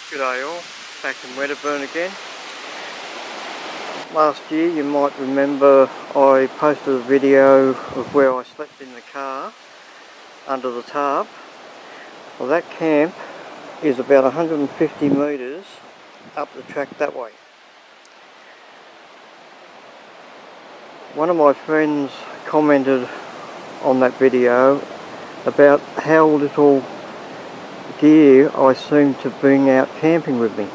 G'day all, back in Wedderburn again. Last year you might remember I posted a video of where I slept in the car under the tarp. Well, that camp is about 150 metres up the track that way. One of my friends commented on that video about how little gear I seem to bring out camping with me.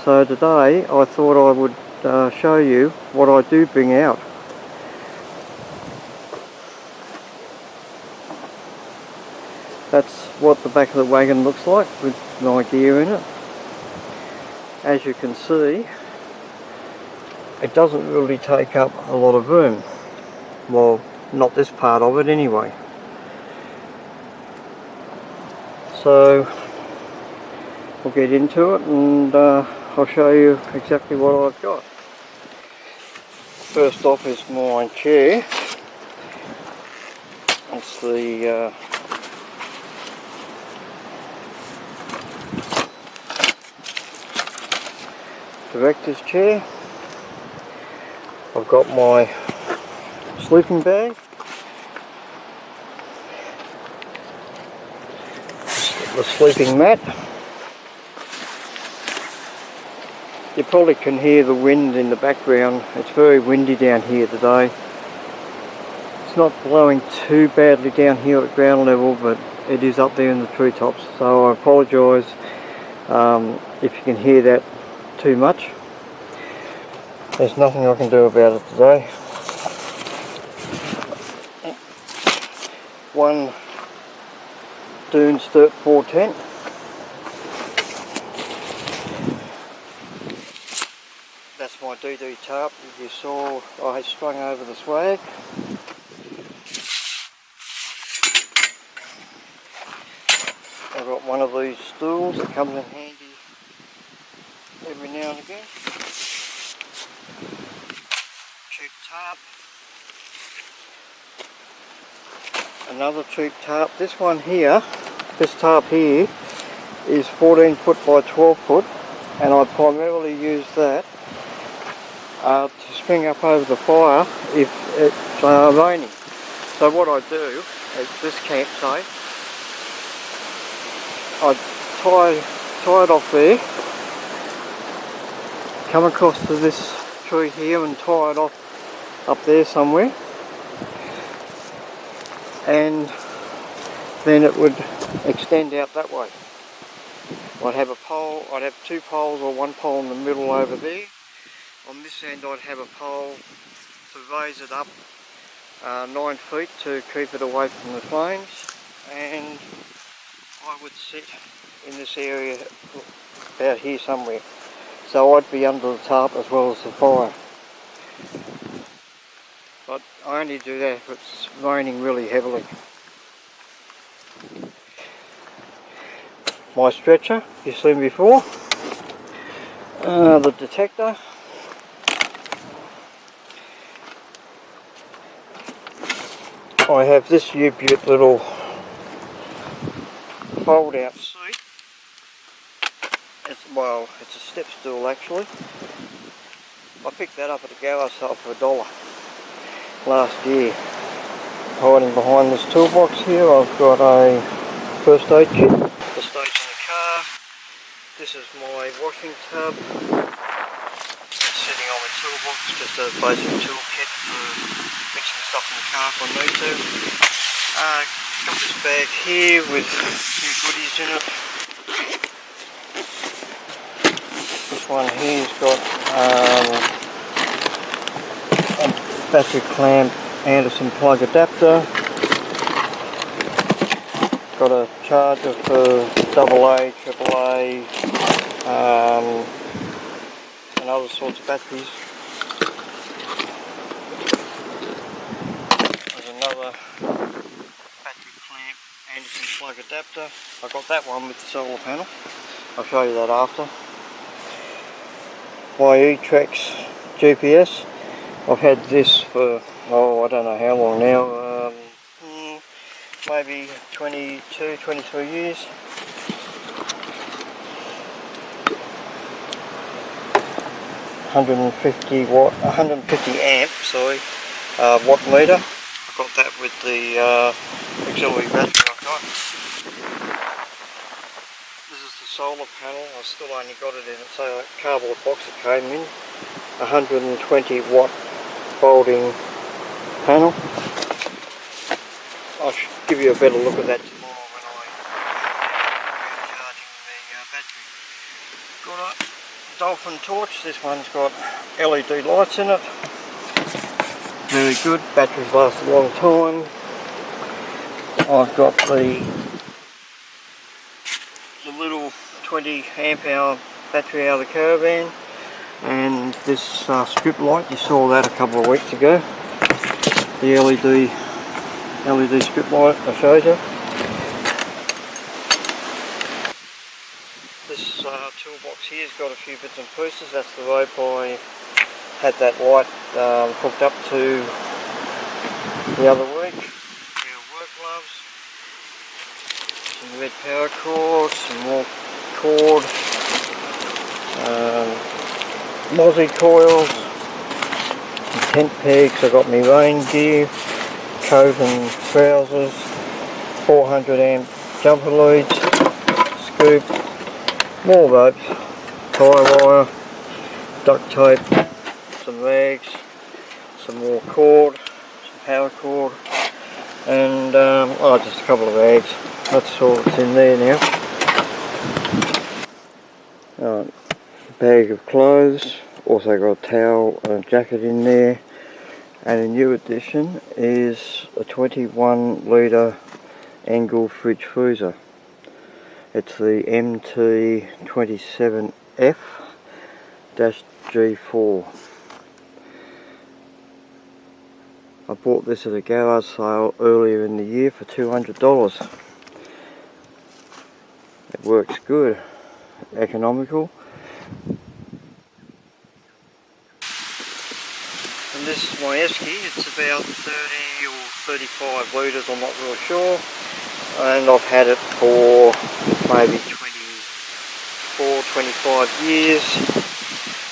So today I thought I would show you what I do bring out. That's what the back of the wagon looks like with my gear in it. As you can see, it doesn't really take up a lot of room. Well, not this part of it anyway. So we'll get into it and I'll show you exactly what I've got. First off is my chair. It's the director's chair. I've got my sleeping bag, the sleeping mat. You probably can hear the wind in the background. It's very windy down here today. It's not blowing too badly down here at ground level, but it is up there in the treetops, so I apologise if you can hear that too much. There's nothing I can do about it today. One Dune Sturt 4 tent. That's my DD tarp you saw I had strung over the swag. I've got one of these stools that comes in handy every now and again. Cheap tarp. Another cheap tarp. This one here, this tarp here, is 14 foot by 12 foot, and I primarily use that to spring up over the fire if it's raining. So what I do at this campsite, I tie it off there, come across to this tree here and tie it off up there somewhere, and then it would extend out that way. I'd have a pole, I'd have two poles or one pole in the middle over there. On this end I'd have a pole to raise it up 9 feet to keep it away from the flames, and I would sit in this area about here somewhere. So I'd be under the tarp as well as the fire. But I only do that if it's raining really heavily. My stretcher, you've seen before. The detector. I have this U-Butte little fold out seat. It's a step stool actually. I picked that up at a garage sale for $1 last year. Hiding behind this toolbox here I've got a first aid kit. The state's in the car. This is my washing tub. It's sitting on my toolbox, just a basic tool kit for mixing stuff in the car if I need to. Got this bag here with a few goodies in it. This one here's got a battery clamp, Anderson plug adapter. Got a charger for AA, AAA, and other sorts of batteries. There's another battery clamp, Anderson plug adapter. I got that one with the solar panel. I'll show you that after. My E-Trax GPS. I've had this for, I don't know how long now, maybe 22, 23 years. 150 watt, 150 amp, sorry, watt meter. I got that with the auxiliary battery I got. This is the solar panel. I still only got it in a cardboard box it came in. 120 watt folding panel. I should give you a better look at that tomorrow when I'm charging the battery. Got a Dolphin torch. This one's got LED lights in it. Very good. Batteries last a long time. I've got the little 20 amp hour battery out of the caravan, and this strip light, you saw that a couple of weeks ago, the LED strip light I showed you. This toolbox here's got a few bits and pieces. That's the rope I had that light hooked up to the other week. Pair of work gloves, some red power cord, some more cord, mozzie coils, some tent pegs. I got my rain gear, coat and trousers, 400 amp jumper leads, scoop, more ropes, tie wire, duct tape, some rags, some more cord, some power cord, and just a couple of bags. That's all that's in there now. Bag of clothes, also got a towel and a jacket in there, and a new addition is a 21 litre angle fridge freezer. It's the MT27F-G4. I bought this at a garage sale earlier in the year for $200. It works good, economical. And this is my esky. It's about 30 or 35 litres, I'm not real sure. And I've had it for maybe 24, 25 years.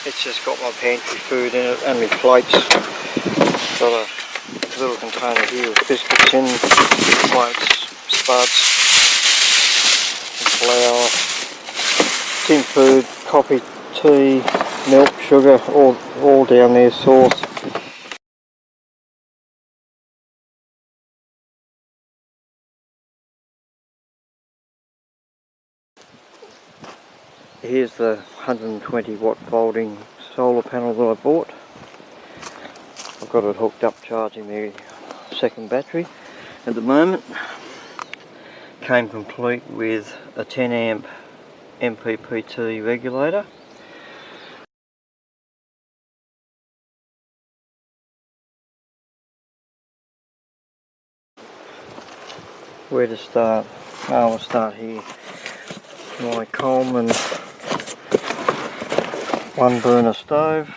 It's just got my pantry food in it and my plates. Got a little container here with biscuits in, plates, spuds, flour, tin food, coffee, tea, milk, sugar, all down there, sauce. Here's the 120 watt folding solar panel that I bought. I've got it hooked up charging the second battery at the moment. Came complete with a 10 amp MPPT regulator. Where to start? Oh, we'll start here. My Coleman 1 burner stove.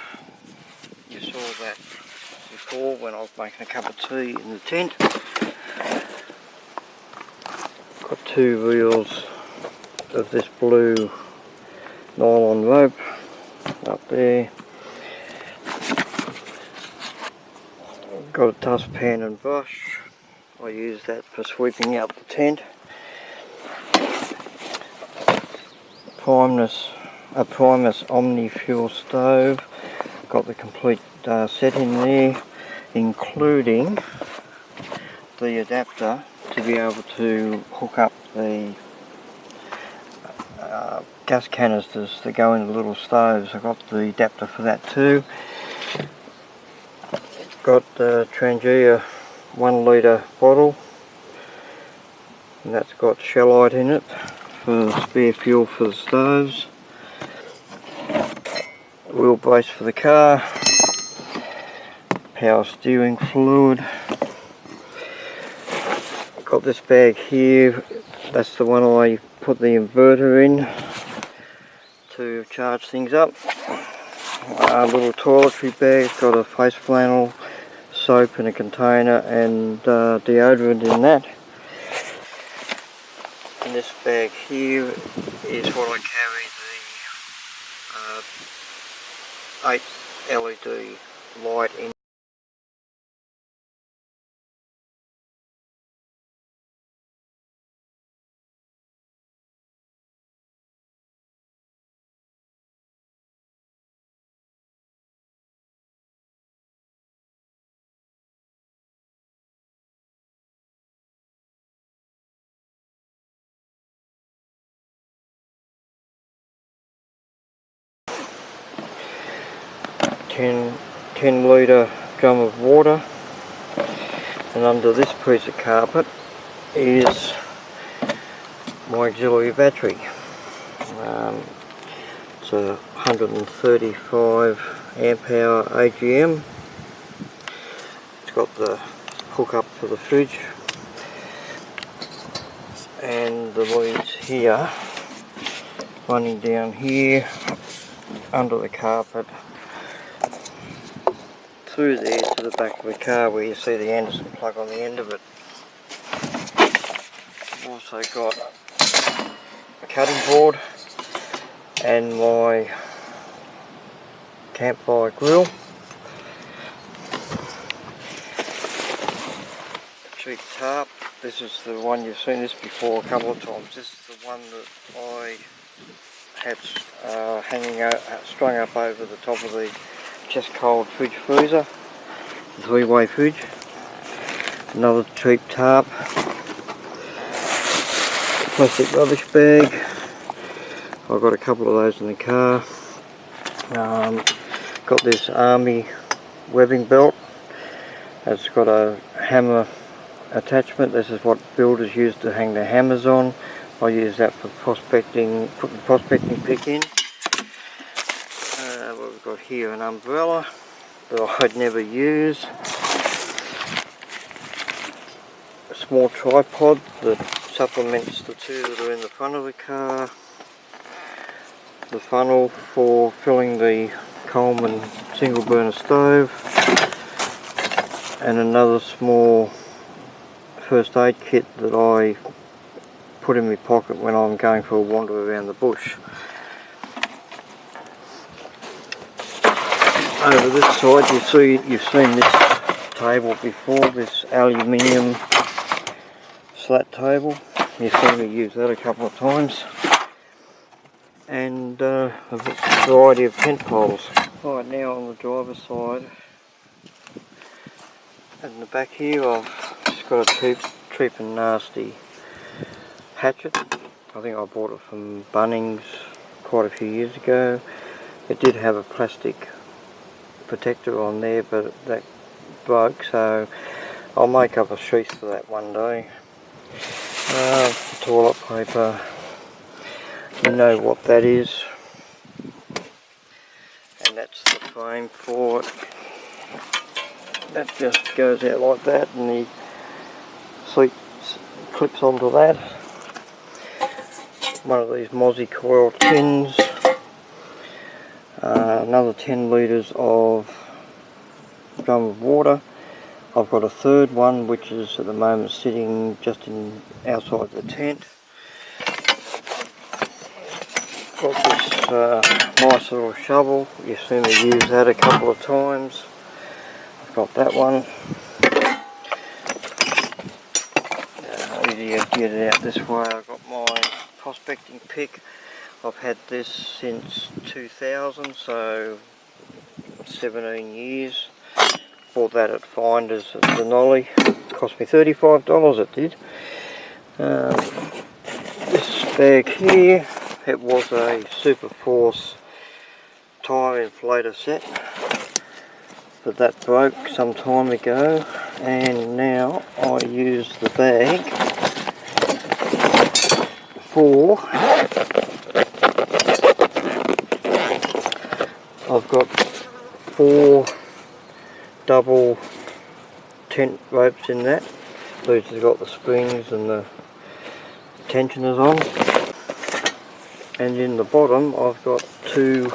You saw that before when I was making a cup of tea in the tent. Got 2 reels of this blue nylon rope up there. Got a dustpan and brush. I use that for sweeping out the tent. A Primus Omni Fuel stove. Got the complete set in there, including the adapter to be able to hook up the gas canisters that go into little stoves. I got the adapter for that too. Got the Trangia 1 litre bottle, and that's got shellite in it for spare fuel for the stoves. Wheelbase for the car, power steering fluid. Got this bag here, that's the one I put the inverter in to charge things up. A little toiletry bag, got a face flannel, soap in a container, and deodorant in that. And this bag here is what I carry 8 LED light in. ten litre drum of water, and under this piece of carpet is my auxiliary battery. It's a 135 amp hour AGM. It's got the hook up for the fridge and the leads here running down here under the carpet through there to the back of the car where you see the Anderson plug on the end of it. I've also got a cutting board and my campfire grill. Cheap tarp. This is the one, you've seen this before a couple of times. This is the one that I had hanging out, strung up over the top of the just cold fridge freezer, three-way fridge. Another cheap tarp, plastic rubbish bag. I've got a couple of those in the car. Got this army webbing belt. It's got a hammer attachment. This is what builders use to hang their hammers on. I use that for prospecting, put the prospecting pick in. What we've got here, an umbrella that I'd never use. A small tripod that supplements the two that are in the front of the car. The funnel for filling the Coleman single burner stove. And another small first aid kit that I put in my pocket when I'm going for a wander around the bush. Over this side you've seen this table before, this aluminium slat table. You've seen me use that a couple of times. And a variety of tent poles. Right, now on the driver's side, in the back here I've just got a cheap and nasty hatchet. I think I bought it from Bunnings quite a few years ago. It did have a plastic protector on there, but that broke, so I'll make up a sheath for that one day. Toilet paper, you know what that is, and that's the frame for it. That just goes out like that, and the seat clips onto that. One of these Mozzie coil tins. Another 10 litres of drum of water. I've got a third one which is at the moment sitting just outside the tent. Got this nice little shovel. You've seen me use that a couple of times. I've got that one. Easier to get it out this way. I've got my prospecting pick. I've had this since 2000, so 17 years. Bought that at Finders at Denali. Cost me $35, it did. This bag here, it was a Super Force tyre inflator set, but that broke some time ago, and now I use the bag for, I've got 4 double tent ropes in that. These have got the springs and the tensioners on, and in the bottom I've got 2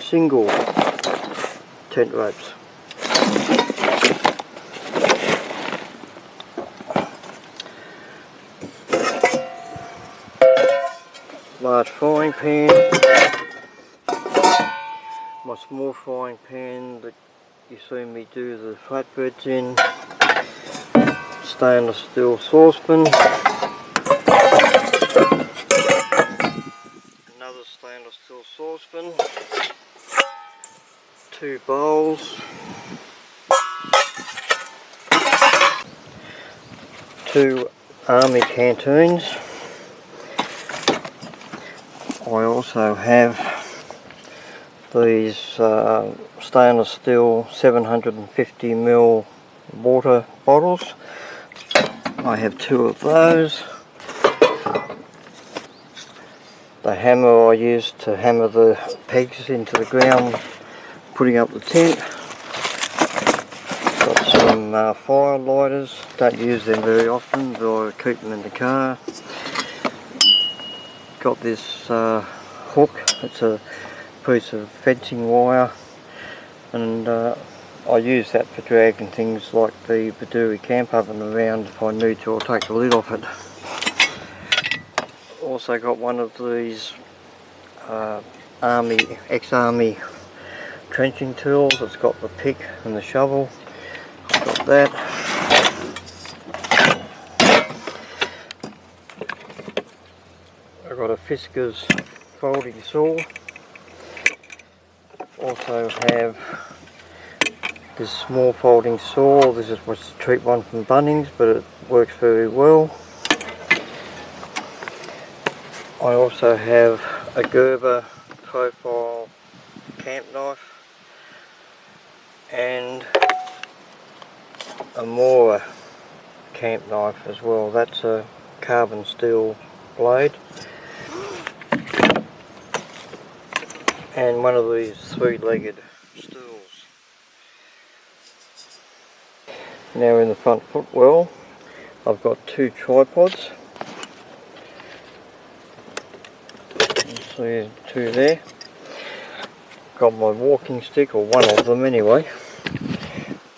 single tent ropes. Large frying pan, my small frying pan that you see me do the flatbreads in, stainless steel saucepan, another stainless steel saucepan, 2 bowls, 2 army canteens. I also have these stainless steel 750ml water bottles. I have 2 of those. The hammer I use to hammer the pegs into the ground, putting up the tent. Got some fire lighters, don't use them very often, but I keep them in the car. Got this hook, it's a piece of fencing wire, and I use that for dragging things like the Baduri camp oven around if I need to, or take the lid off it. Also got one of these ex-army trenching tools. It's got the pick and the shovel. I've got that. I've got a Fisker's folding saw. Also have this small folding saw. This is what's a cheap one from Bunnings, but it works very well. I also have a Gerber profile camp knife and a Mora camp knife as well. That's a carbon steel blade, and one of these 3-legged stools. Now in the front footwell I've got 2 tripods. You see 2 there. Got my walking stick, or one of them anyway.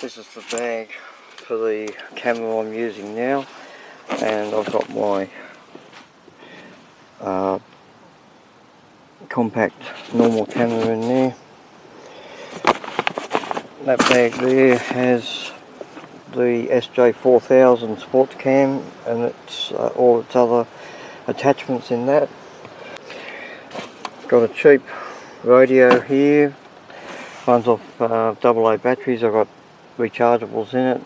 This is the bag for the camera I'm using now, and I've got my compact normal camera in there. That bag there has the SJ4000 sports cam and it's all its other attachments in that. Got a cheap radio here, runs off AA batteries. I've got rechargeables in it.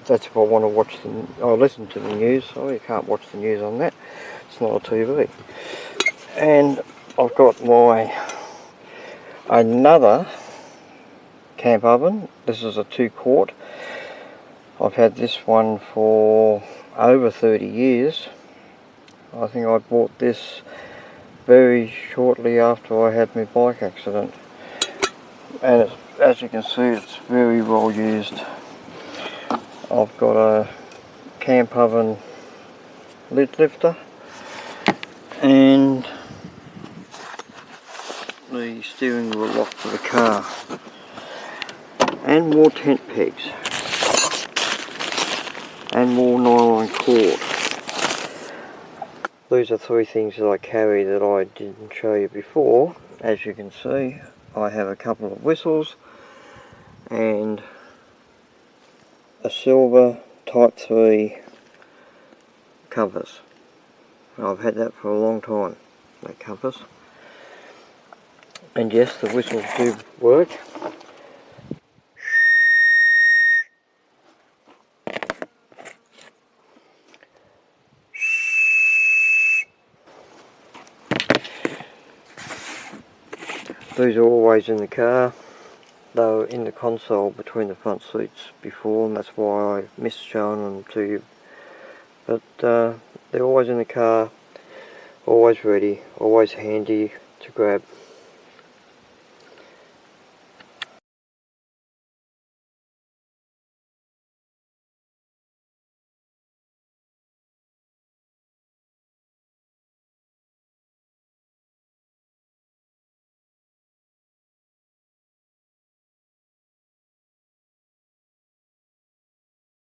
That's if I want to watch I listen to the news. Oh, you can't watch the news on that, it's not a TV. And I've got another camp oven. This is a 2-quart. I've had this one for over 30 years. I think I bought this very shortly after I had my bike accident, and as you can see, it's very well used. I've got a camp oven lid lifter and the steering wheel lock for the car, and more tent pegs and more nylon cord. These are 3 things that I carry that I didn't show you before. As you can see, I have a couple of whistles and a silver Type 3 compass. I've had that for a long time, that compass. And yes, the whistles do work. These are always in the car. They were in the console between the front seats before, and that's why I missed showing them to you. But they're always in the car, always ready, always handy to grab.